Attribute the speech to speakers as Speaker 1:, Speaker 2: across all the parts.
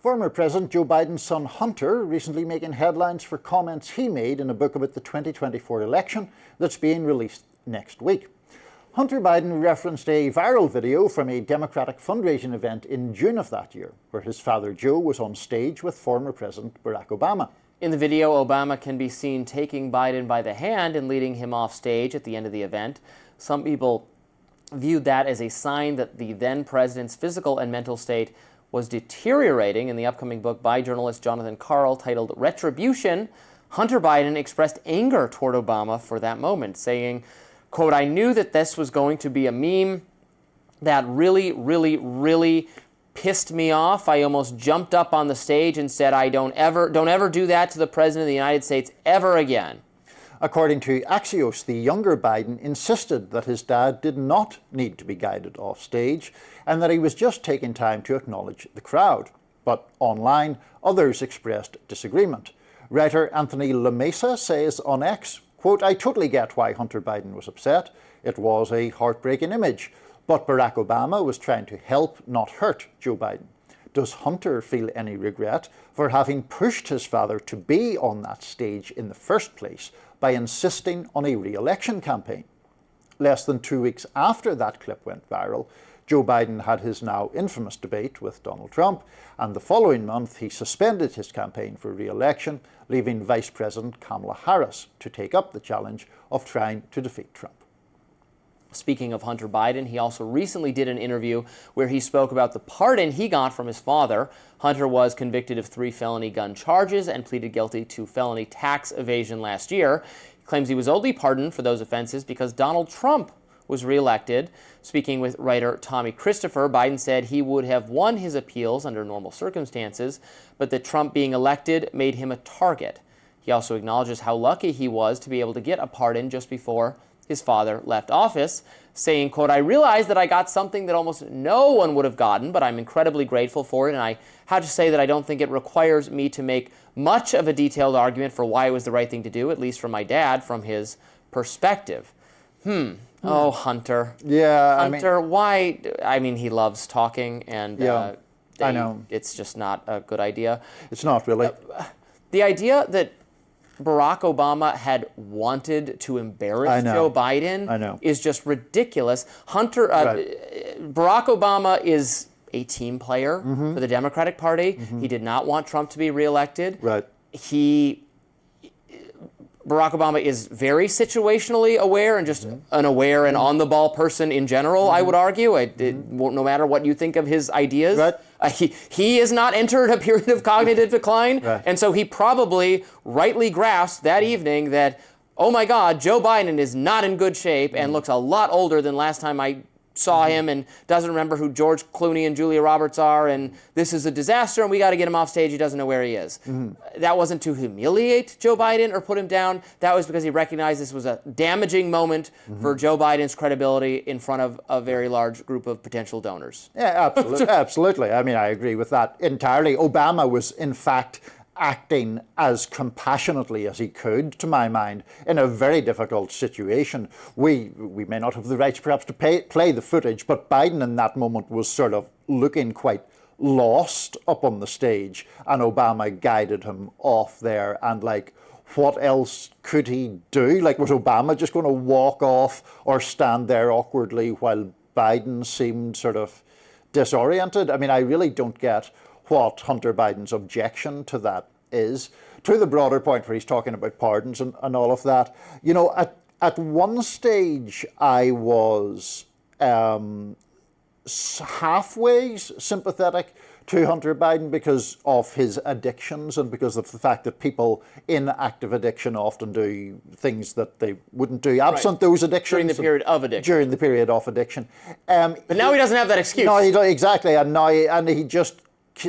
Speaker 1: Former President Joe Biden's son Hunter recently making headlines for comments he made in a book about the 2024 election that's being released next week. Hunter Biden referenced a viral video from a Democratic fundraising event in June of that year, where his father Joe was on stage with former President Barack Obama.
Speaker 2: In the video, Obama can be seen taking Biden by the hand and leading him off stage at the end of the event. Some people viewed that as a sign that the then president's physical and mental state was deteriorating. In the upcoming book by journalist Jonathan Karl titled Retribution, Hunter Biden expressed anger toward Obama for that moment, saying, quote, "I knew that this was going to be a meme that really pissed me off. I almost jumped up on the stage and said, don't ever do that to the President of the United States ever again."
Speaker 1: According to Axios, the younger Biden insisted that his dad did not need to be guided off stage and that he was just taking time to acknowledge the crowd. But online, others expressed disagreement. Writer Anthony LaMesa says on X, quote, "I totally get why Hunter Biden was upset. It was a heartbreaking image. But Barack Obama was trying to help, not hurt, Joe Biden. Does Hunter feel any regret for having pushed his father to be on that stage in the first place by insisting on a re-election campaign?" Less than 2 weeks after that clip went viral, Joe Biden had his now infamous debate with Donald Trump, and the following month he suspended his campaign for re-election, leaving Vice President Kamala Harris to take up the challenge of trying to defeat Trump.
Speaker 2: Speaking of Hunter Biden, he also recently did an interview where he spoke about the pardon he got from his father. Hunter was convicted of 3 felony gun charges and pleaded guilty to felony tax evasion last year. He claims he was only pardoned for those offenses because Donald Trump was reelected. Speaking with writer Tommy Christopher, Biden said he would have won his appeals under normal circumstances, but that Trump being elected made him a target. He also acknowledges how lucky he was to be able to get a pardon just before his father left office, saying, quote, "I realized that I got something that almost no one would have gotten, but I'm incredibly grateful for it, and I have to say that I don't think it requires me to make much of a detailed argument for why it was the right thing to do, at least from my dad, from his perspective." Oh, Hunter.
Speaker 1: Yeah,
Speaker 2: Hunter, why? I mean, he loves talking, and
Speaker 1: I know.
Speaker 2: It's just not a good idea.
Speaker 1: It's not really.
Speaker 2: The idea that Barack Obama had wanted to embarrass Joe Biden is just ridiculous. Barack Obama is a team player for the Democratic Party. He did not want Trump to be reelected.
Speaker 1: Right.
Speaker 2: Barack Obama is very situationally aware and just an aware and on-the-ball person in general, I would argue. No matter what you think of his ideas.
Speaker 1: Right.
Speaker 2: He has not entered a period of cognitive decline, and so he probably rightly grasped that evening that, oh my God, Joe Biden is not in good shape and looks a lot older than last time I saw him and doesn't remember who George Clooney and Julia Roberts are, and this is a disaster and we got to get him off stage. He doesn't know where he is. That wasn't to humiliate Joe Biden or put him down. That was because he recognized this was a damaging moment for Joe Biden's credibility in front of a very large group of potential donors.
Speaker 1: Yeah, absolutely. Absolutely. I mean, I agree with that entirely. Obama was, in fact, acting as compassionately as he could, to my mind, in a very difficult situation. We may not have the rights perhaps to play the footage, but Biden in that moment was sort of looking quite lost up on the stage, and Obama guided him off there. And what else could he do? Was Obama just going to walk off or stand there awkwardly while Biden seemed sort of disoriented? I mean, I really don't get what Hunter Biden's objection to that is. To the broader point where he's talking about pardons and all of that, at one stage I was halfway sympathetic to Hunter Biden because of his addictions and because of the fact that people in active addiction often do things that they wouldn't do absent those addictions.
Speaker 2: During the period of addiction.
Speaker 1: During the period of addiction.
Speaker 2: But now he doesn't have that excuse.
Speaker 1: No, exactly. And he just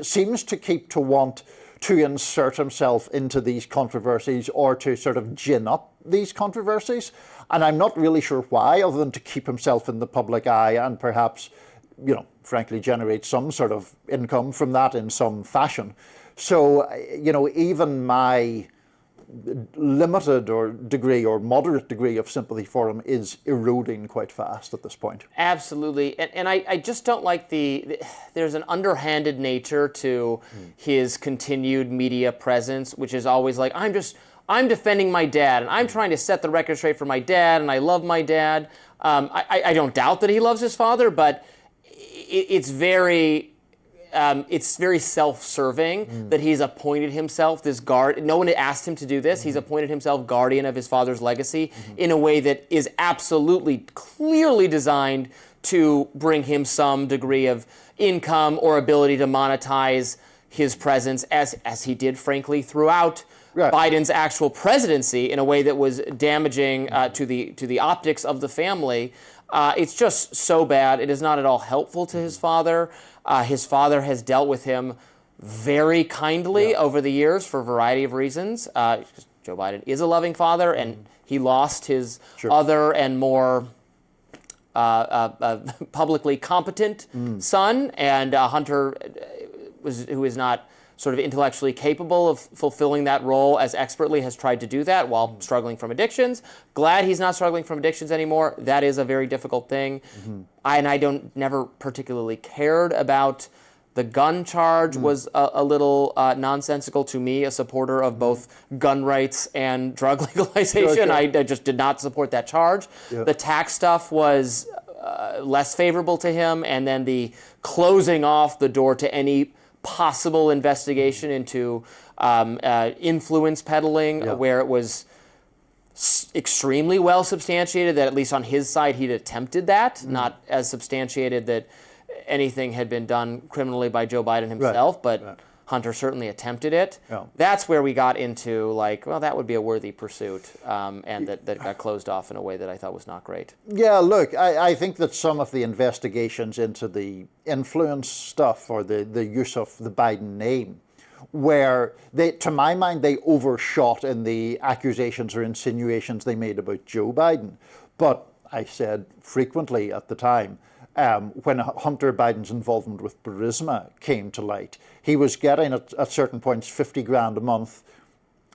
Speaker 1: seems to keep to want to insert himself into these controversies or to sort of gin up these controversies. And I'm not really sure why, other than to keep himself in the public eye and perhaps, frankly, generate some sort of income from that in some fashion. So, even my limited or degree or moderate degree of sympathy for him is eroding quite fast at this point.
Speaker 2: Absolutely. And I just don't like there's an underhanded nature to his continued media presence, which is always like, I'm defending my dad, and I'm trying to set the record straight for my dad, and I love my dad. I don't doubt that he loves his father, but it's very self-serving that he's appointed himself this guard. No one asked him to do this. He's appointed himself guardian of his father's legacy in a way that is absolutely clearly designed to bring him some degree of income or ability to monetize his presence, as he did, frankly, throughout Biden's actual presidency, in a way that was damaging to the optics of the family. It's just so bad. It is not at all helpful to his father. His father has dealt with him very kindly over the years for a variety of reasons. Joe Biden is a loving father, and he lost his other and more publicly competent son, and Hunter, who is not sort of intellectually capable of fulfilling that role as expertly, has tried to do that while struggling from addictions. Glad he's not struggling from addictions anymore. That is a very difficult thing. I never particularly cared about the gun charge. Was a little nonsensical to me, a supporter of both gun rights and drug legalization. I just did not support that charge. The tax stuff was less favorable to him, and then the closing off the door to any possible investigation into influence peddling, where it was extremely well substantiated that, at least on his side, he'd attempted that, not as substantiated that anything had been done criminally by Joe Biden himself, but Hunter certainly attempted it. That's where we got into, like, well, that would be a worthy pursuit, and that got closed off in a way that I thought was not great. Yeah,
Speaker 1: look, I think that some of the investigations into the influence stuff, or the use of the Biden name, where to my mind, they overshot in the accusations or insinuations they made about Joe Biden. But I said frequently at the time, when Hunter Biden's involvement with Burisma came to light, he was getting at certain points $50,000 a month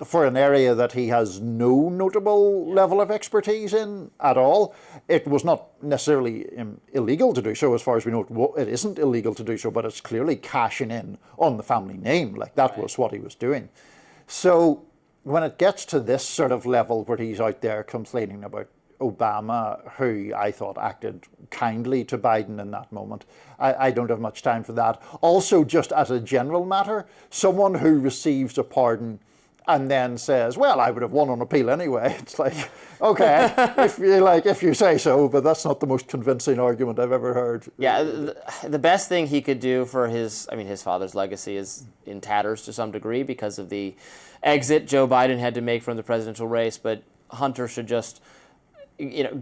Speaker 1: for an area that he has no notable level of expertise in at all. It was not necessarily illegal to do so, as far as we know. It isn't illegal to do so, but it's clearly cashing in on the family name. Like, that was what he was doing. So when it gets to this sort of level where he's out there complaining about Obama, who I thought acted kindly to Biden in that moment, I don't have much time for that. Also, just as a general matter, someone who receives a pardon and then says, well, I would have won on appeal anyway. It's like, okay, if you say so, but that's not the most convincing argument I've ever heard.
Speaker 2: Yeah, the best thing he could do for his father's legacy is in tatters to some degree because of the exit Joe Biden had to make from the presidential race, but Hunter should just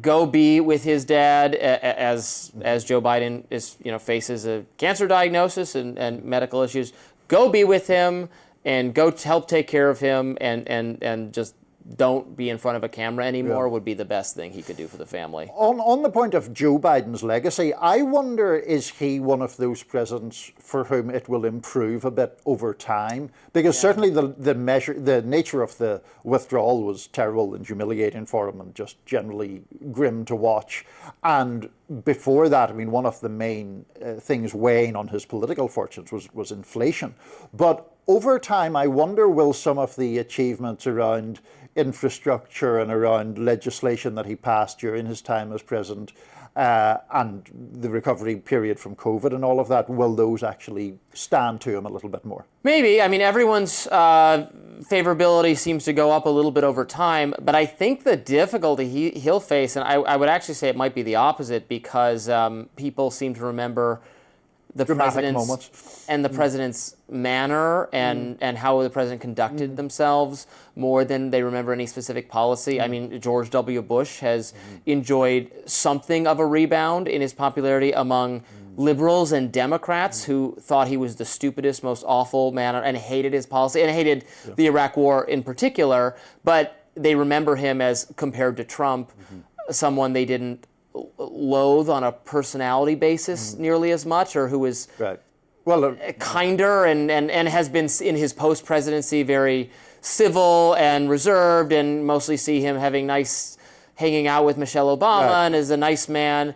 Speaker 2: go be with his dad as Joe Biden faces a cancer diagnosis and medical issues. Go be with him and go help take care of him, and just don't be in front of a camera anymore would be the best thing he could do for the family.
Speaker 1: On the point of Joe Biden's legacy, I wonder, is he one of those presidents for whom it will improve a bit over time? Because certainly the nature of the withdrawal was terrible and humiliating for him and just generally grim to watch. And before that, one of the main things weighing on his political fortunes was inflation. But over time, I wonder, will some of the achievements around infrastructure and around legislation that he passed during his time as president and the recovery period from COVID and all of that, will those actually stand to him a little bit more?
Speaker 2: Maybe. Everyone's favorability seems to go up a little bit over time, but I think the difficulty he'll face, and I would actually say it might be the opposite, because people seem to remember the president's and the president's manner and how the president conducted themselves more than they remember any specific policy. George W. Bush has enjoyed something of a rebound in his popularity among liberals and Democrats who thought he was the stupidest, most awful man and hated his policy and hated the Iraq War in particular, but they remember him as, compared to Trump, someone they didn't loathe on a personality basis nearly as much, or who was kinder and has been in his post-presidency very civil and reserved, and mostly see him hanging out with Michelle Obama and is a nice man.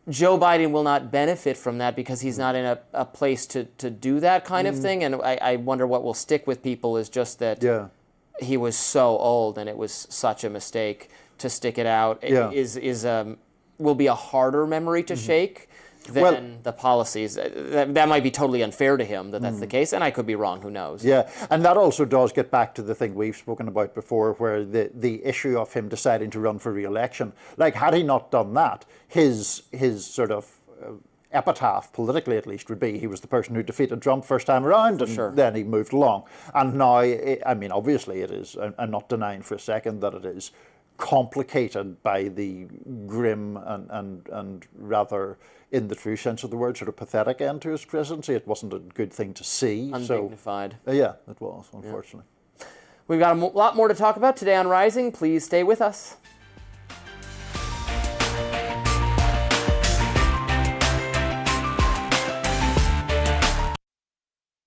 Speaker 2: Joe Biden will not benefit from that because he's not in a place to do that kind of thing. And I wonder what will stick with people is just that he was so old and it was such a mistake to stick it out. It will be a harder memory to shake than the policies. That might be totally unfair to him that's the case, and I could be wrong, who knows.
Speaker 1: Yeah, and that also does get back to the thing we've spoken about before, where the issue of him deciding to run for re-election, like had he not done that, his sort of epitaph, politically at least, would be he was the person who defeated Trump first time around, and then he moved along. And now, I mean, obviously it is, I'm not denying for a second that it is complicated by the grim and rather, in the true sense of the word, sort of pathetic end to his presidency. It wasn't a good thing to see.
Speaker 2: Undignified.
Speaker 1: So, yeah, it was, unfortunately.
Speaker 2: We've got a lot more to talk about today on Rising. Please stay with us.